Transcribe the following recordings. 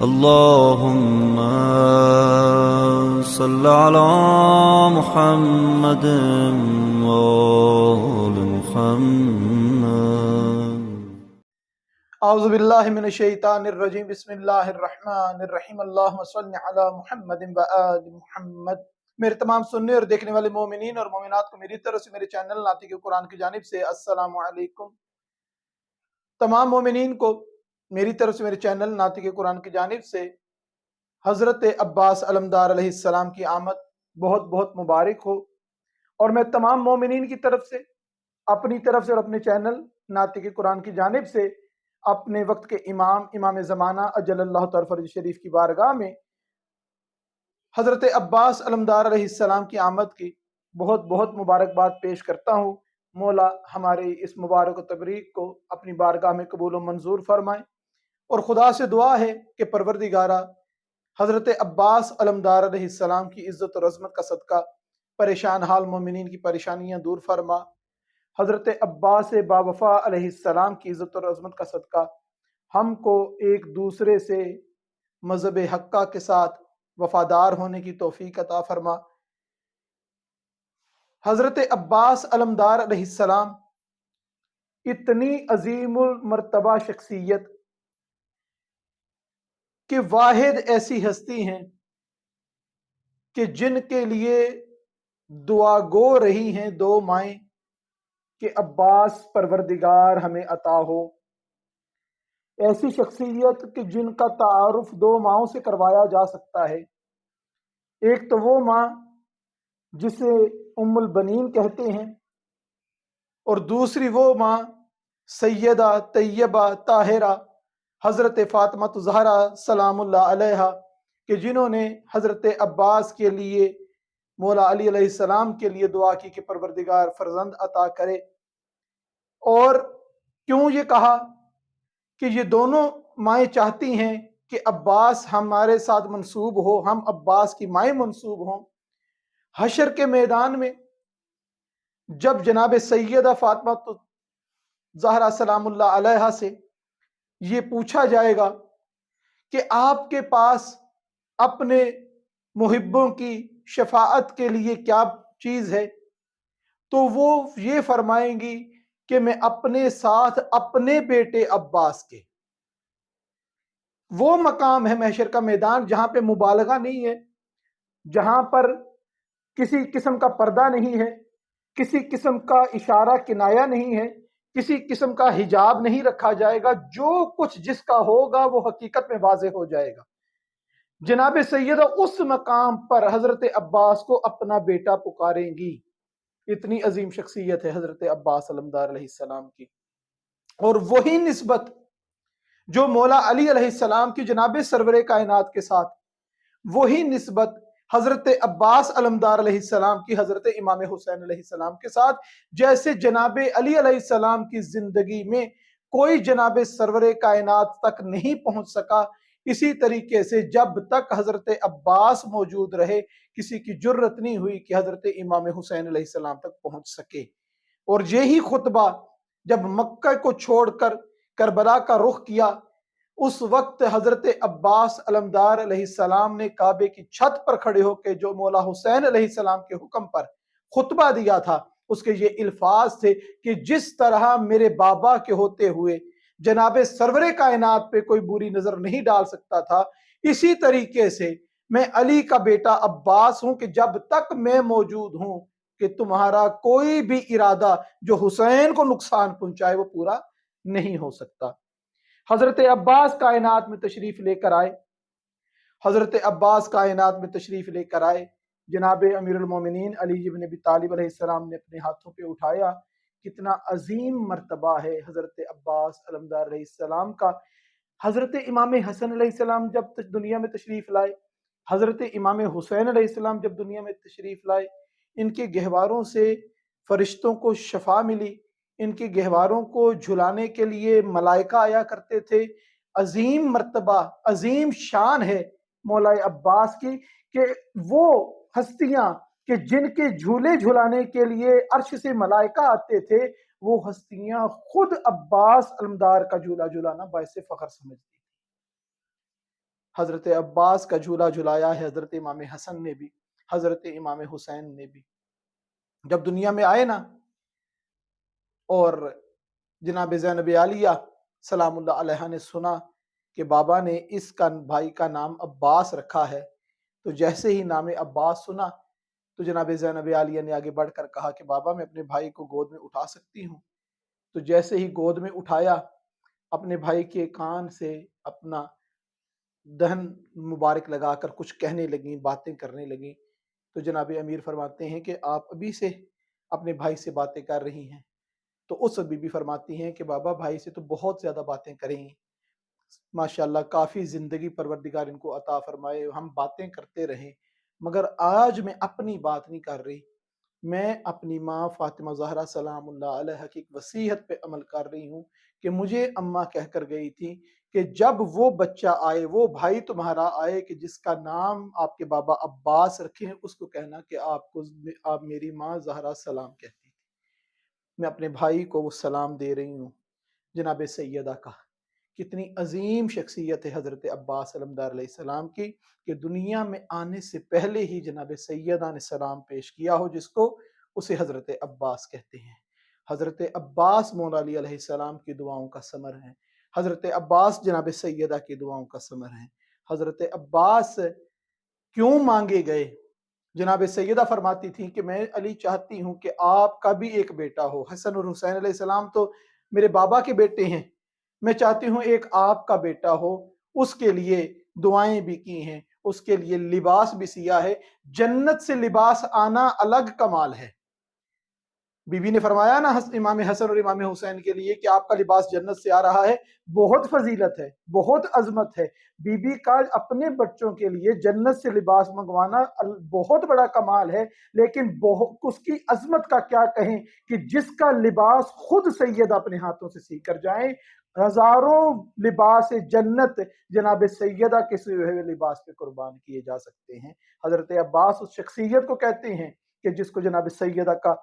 اللهم صل على محمد وآل محمد. اعوذ باللہ من الشیطان الرجیم. بسم اللہ الرحمن الرحیم. اللہم صل علی محمد و آل محمد. میرے تمام سننے اور دیکھنے والے مومنین اور مومنات کو میری طرف سے میرے چینل ناطق قرآن کی جانب سے السلام علیکم. تمام مومنین کو میری طرف سے میرے چینل ناطق قرآن کی جانب سے حضرت عباس علمدار علیہ السلام کی آمد بہت بہت مبارک ہو. اور میں تمام مومنین کی طرف سے، اپنی طرف سے اور اپنے چینل ناطق قرآن کی جانب سے اپنے وقت کے امام زمانہ اجل اللہ تعالی فرج شریف کی بارگاہ میں حضرت عباس علمدار علیہ السلام کی آمد کی بہت بہت مبارکباد پیش کرتا ہوں. مولا ہمارے اس مبارک و تبریک کو اپنی بارگاہ میں قبول و منظور فرمائیں، اور خدا سے دعا ہے کہ پروردگارہ حضرت عباس علمدار علیہ السلام کی عزت و عظمت کا صدقہ پریشان حال مومنین کی پریشانیاں دور فرما. حضرت عباس باوفا علیہ السلام کی عزت و عظمت کا صدقہ ہم کو ایک دوسرے سے مذہب حقہ کے ساتھ وفادار ہونے کی توفیق عطا فرما. حضرت عباس علمدار علیہ السلام اتنی عظیم المرتبہ شخصیت کہ واحد ایسی ہستی ہیں کہ جن کے لیے دعا گو رہی ہیں دو مائیں کہ عباس پروردگار ہمیں عطا ہو. ایسی شخصیت کہ جن کا تعارف دو ماؤں سے کروایا جا سکتا ہے. ایک تو وہ ماں جسے ام البنین کہتے ہیں، اور دوسری وہ ماں سیدہ طیبہ طاہرہ حضرت فاطمہ زہرا سلام اللہ علیہا، کہ جنہوں نے حضرت عباس کے لیے مولا علی علیہ السلام کے لیے دعا کی کہ پروردگار فرزند عطا کرے. اور کیوں یہ کہا کہ یہ دونوں مائیں چاہتی ہیں کہ عباس ہمارے ساتھ منسوب ہو، ہم عباس کی مائیں منسوب ہوں. حشر کے میدان میں جب جناب سیدہ فاطمہ زہرا سلام اللہ علیہا سے یہ پوچھا جائے گا کہ آپ کے پاس اپنے محبوں کی شفاعت کے لیے کیا چیز ہے، تو وہ یہ فرمائیں گی کہ میں اپنے ساتھ اپنے بیٹے عباس کے. وہ مقام ہے محشر کا میدان جہاں پہ مبالغہ نہیں ہے، جہاں پر کسی قسم کا پردہ نہیں ہے، کسی قسم کا اشارہ کنایا نہیں ہے، کسی قسم کا حجاب نہیں رکھا جائے گا. جو کچھ جس کا ہوگا وہ حقیقت میں واضح ہو جائے گا. جناب سیدہ اس مقام پر حضرت عباس کو اپنا بیٹا پکاریں گی. اتنی عظیم شخصیت ہے حضرت عباس علمدار علیہ السلام کی. اور وہی نسبت جو مولا علی علیہ السلام کی جناب سرور کائنات کے ساتھ، وہی نسبت حضرت عباس علمدار علیہ السلام کی حضرت امام حسین علیہ السلام کے ساتھ. جیسے جناب علی علیہ السلام کی زندگی میں کوئی جناب سرور کائنات تک نہیں پہنچ سکا، اسی طریقے سے جب تک حضرت عباس موجود رہے کسی کی جرت نہیں ہوئی کہ حضرت امام حسین علیہ السلام تک پہنچ سکے. اور یہی خطبہ جب مکہ کو چھوڑ کر کربلا کا رخ کیا، اس وقت حضرت عباس علمدار علیہ السلام نے کعبے کی چھت پر کھڑے ہو کے جو مولا حسین علیہ السلام کے حکم پر خطبہ دیا تھا، اس کے یہ الفاظ تھے کہ جس طرح میرے بابا کے ہوتے ہوئے جناب سرور کائنات پہ کوئی بری نظر نہیں ڈال سکتا تھا، اسی طریقے سے میں علی کا بیٹا عباس ہوں کہ جب تک میں موجود ہوں کہ تمہارا کوئی بھی ارادہ جو حسین کو نقصان پہنچائے وہ پورا نہیں ہو سکتا. حضرت عباس کائنات میں تشریف لے کر آئے. حضرت عباس کائنات میں تشریف لے کر آئے. جناب امیر المومنین علی بن ابی طالب علیہ السلام نے اپنے ہاتھوں پہ اٹھایا. کتنا عظیم مرتبہ ہے حضرت عباس علمدار علیہ السلام کا. حضرت امام حسن علیہ السلام جب دنیا میں تشریف لائے، حضرت امام حسین علیہ السلام جب دنیا میں تشریف لائے، ان کے گہواروں سے فرشتوں کو شفا ملی. ان کے گہواروں کو جھلانے کے لیے ملائکہ آیا کرتے تھے. عظیم مرتبہ، عظیم شان ہے مولا عباس کی کہ وہ ہستیاں کہ جن کے جھولے جھلانے کے لیے عرش سے ملائکہ آتے تھے، وہ ہستیاں خود عباس علمدار کا جھولا جھلانا باعث فخر سمجھتی تھی. حضرت عباس کا جھولا جھلایا ہے حضرت امام حسن نے بھی، حضرت امام حسین نے بھی۔ جب دنیا میں آئے نا اور جناب زینب عالیہ سلام اللہ علیہ نے سنا کہ بابا نے اس کا بھائی کا نام عباس رکھا ہے، تو جیسے ہی نام عباس سنا تو جناب زینب عالیہ نے آگے بڑھ کر کہا کہ بابا میں اپنے بھائی کو گود میں اٹھا سکتی ہوں؟ تو جیسے ہی گود میں اٹھایا، اپنے بھائی کے کان سے اپنا دہن مبارک لگا کر کچھ کہنے لگیں، باتیں کرنے لگیں، تو جناب امیر فرماتے ہیں کہ آپ ابھی سے اپنے بھائی سے باتیں کر رہی ہیں؟ تو اس بی بی فرماتی ہیں کہ بابا بھائی سے تو بہت زیادہ باتیں کریں، ماشاءاللہ کافی زندگی پروردگار ان کو عطا فرمائے، ہم باتیں کرتے رہیں، مگر آج میں اپنی بات نہیں کر رہی، میں اپنی ماں فاطمہ زہرا سلام اللہ علیہ کی وصیت پہ عمل کر رہی ہوں کہ مجھے اماں کہہ کر گئی تھی کہ جب وہ بچہ آئے، وہ بھائی تمہارا آئے کہ جس کا نام آپ کے بابا عباس رکھے ہیں، اس کو کہنا کہ آپ میری ماں زہرا سلام کہتی تھی۔ میں اپنے بھائی کو وہ سلام دے رہی ہوں۔ جناب سیدہ کا کتنی عظیم شخصیت ہے حضرت عباس علمدار علیہ السلام کی کہ دنیا میں آنے سے پہلے ہی جناب سیدہ نے سلام پیش کیا ہو جس کو، اسے حضرت عباس کہتے ہیں۔ حضرت عباس مولا علی علیہ السلام کی دعاؤں کا ثمر ہے، حضرت عباس جناب سیدہ کی دعاؤں کا ثمر ہے۔ حضرت عباس کیوں مانگے گئے؟ جناب سیدہ فرماتی تھیں کہ میں علی چاہتی ہوں کہ آپ کا بھی ایک بیٹا ہو، حسن اور حسین علیہ السلام تو میرے بابا کے بیٹے ہیں، میں چاہتی ہوں ایک آپ کا بیٹا ہو۔ اس کے لیے دعائیں بھی کی ہیں، اس کے لیے لباس بھی سیا ہے، جنت سے لباس آنا الگ کمال ہے۔ بی بی نے فرمایا نا امام حسن اور امام حسین کے لیے کہ آپ کا لباس جنت سے آ رہا ہے، بہت فضیلت ہے، بہت عظمت ہے۔ بی بی کا اپنے بچوں کے لیے جنت سے لباس منگوانا بہت بڑا کمال ہے، لیکن اس کی عظمت کا کیا کہیں کہ جس کا لباس خود سید اپنے ہاتھوں سے سی کر جائیں۔ ہزاروں لباس جنت جناب سیدہ کے سیے ہوئے لباس پہ قربان کیے جا سکتے ہیں۔ حضرت عباس اس شخصیت کو کہتے ہیں کہ جس کو جناب سیدہ کا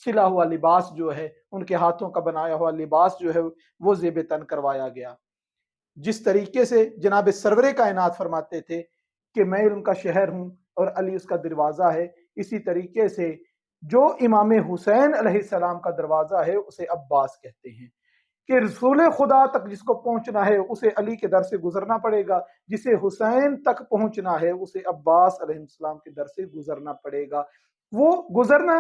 سلا ہوا لباس جو ہے، ان کے ہاتھوں کا بنایا ہوا لباس جو ہے وہ زیب تن کروایا گیا۔ جس طریقے سے جناب سرور کائنات فرماتے تھے کہ میں ان کا شہر ہوں اور علی اس کا دروازہ ہے، اسی طریقے سے جو امام حسین علیہ السلام کا دروازہ ہے اسے عباس کہتے ہیں کہ رسول خدا تک جس کو پہنچنا ہے اسے علی کے در سے گزرنا پڑے گا، جسے حسین تک پہنچنا ہے اسے عباس علیہ السلام کے در سے گزرنا پڑے گا۔ وہ گزرنا،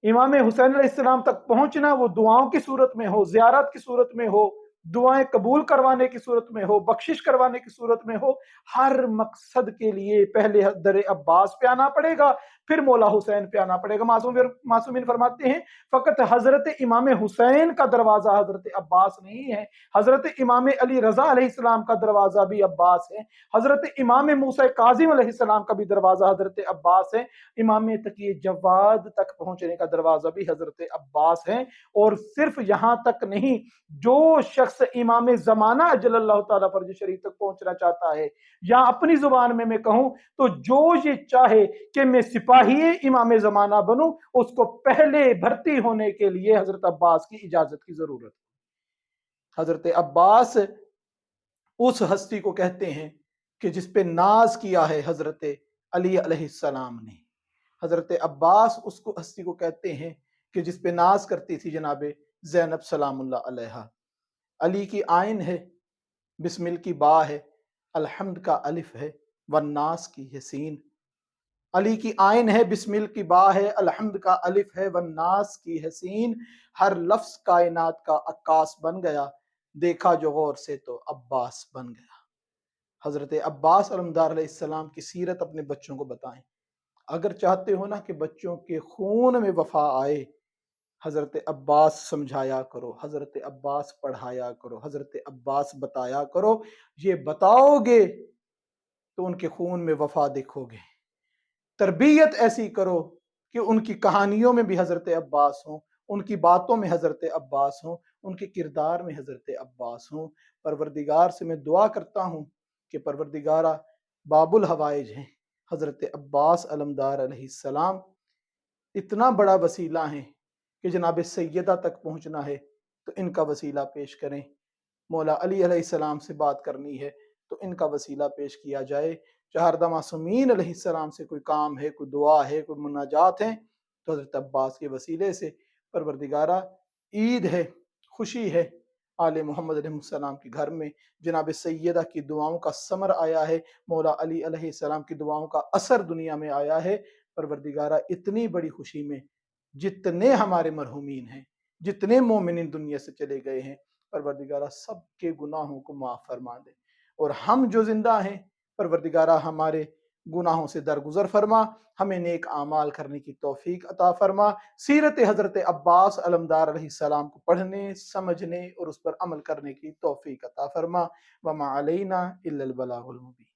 امام حسین علیہ السلام تک پہنچنا، وہ دعاؤں کی صورت میں ہو، زیارت کی صورت میں ہو، دعائیں قبول کروانے کی صورت میں ہو، بخشش کروانے کی صورت میں ہو، ہر مقصد کے لیے پہلے در عباس پہ آنا پڑے گا، پھر مولا حسین پہ آنا پڑے گا۔ معصومین فرماتے ہیں فقط حضرت امام حسین کا دروازہ حضرت عباس نہیں ہے، حضرت امام علی رضا علیہ السلام کا دروازہ بھی عباس ہے، حضرت امام موسیٰ کاظم علیہ السلام کا بھی دروازہ حضرت عباس ہے، امام تقی جواد تک پہنچنے کا دروازہ بھی حضرت عباس ہے۔ اور صرف یہاں تک نہیں، جو شخص امام زمانہ اجل اللہ تعالیٰ فرج شریف تک پہنچنا چاہتا ہے، یا اپنی زبان میں کہوں تو جو یہ چاہے کہ میں سپاہی امام زمانہ بنوں، اس کو پہلے بھرتی ہونے کے لیے حضرت عباس کی اجازت کی ضرورت ہے۔ حضرت عباس اس ہستی کو کہتے ہیں کہ جس پہ ناز کیا ہے حضرت علی علیہ السلام نے۔ حضرت عباس اس کو ہستی کو کہتے ہیں کہ جس پہ ناز کرتی تھی جناب زینب سلام اللہ علیہ۔ علی کی آئین ہے، بسمل کی با ہے، الحمد کا الف ہے، والناس کی ہے سین۔ علی کی آئین ہے، بسمل کی با ہے، الحمد کا الف ہے، والناس کی ہے سین۔ ہر لفظ کائنات کا عکاس بن گیا، دیکھا جو غور سے تو عباس بن گیا۔ حضرت عباس علمدار علیہ السلام کی سیرت اپنے بچوں کو بتائیں۔ اگر چاہتے ہو نا کہ بچوں کے خون میں وفا آئے، حضرت عباس سمجھایا کرو، حضرت عباس پڑھایا کرو، حضرت عباس بتایا کرو۔ یہ بتاؤ گے تو ان کے خون میں وفا دیکھو گے۔ تربیت ایسی کرو کہ ان کی کہانیوں میں بھی حضرت عباس ہوں، ان کی باتوں میں حضرت عباس ہوں، ان کے کردار میں حضرت عباس ہوں۔ پروردگار سے میں دعا کرتا ہوں کہ پروردگارہ باب الحوائج ہیں حضرت عباس علمدار علیہ السلام اتنا بڑا وسیلہ ہیں کہ جناب سیدہ تک پہنچنا ہے تو ان کا وسیلہ پیش کریں۔ مولا علی علیہ السلام سے بات کرنی ہے تو ان کا وسیلہ پیش کیا جائے۔ چہاردہ معصومین علیہ السلام سے کوئی کام ہے، کوئی دعا ہے، کوئی مناجات ہیں، تو حضرت عباس کے وسیلے سے پروردگارہ عید ہے، خوشی ہے، آل محمد علیہ السلام کے گھر میں جناب سیدہ کی دعاؤں کا ثمر آیا ہے، مولا علی علیہ السلام کی دعاؤں کا اثر دنیا میں آیا ہے۔ پروردگارہ اتنی بڑی خوشی میں جتنے ہمارے مرحومین ہیں، جتنے مومنین دنیا سے چلے گئے ہیں، پروردگارہ سب کے گناہوں کو معاف فرما دے، اور ہم جو زندہ ہیں پروردگارہ ہمارے گناہوں سے درگزر فرما، ہمیں نیک اعمال کرنے کی توفیق عطا فرما، سیرت حضرت عباس علمدار علیہ السلام کو پڑھنے، سمجھنے اور اس پر عمل کرنے کی توفیق عطا فرما۔ وما علینا الا البلاغ المبین۔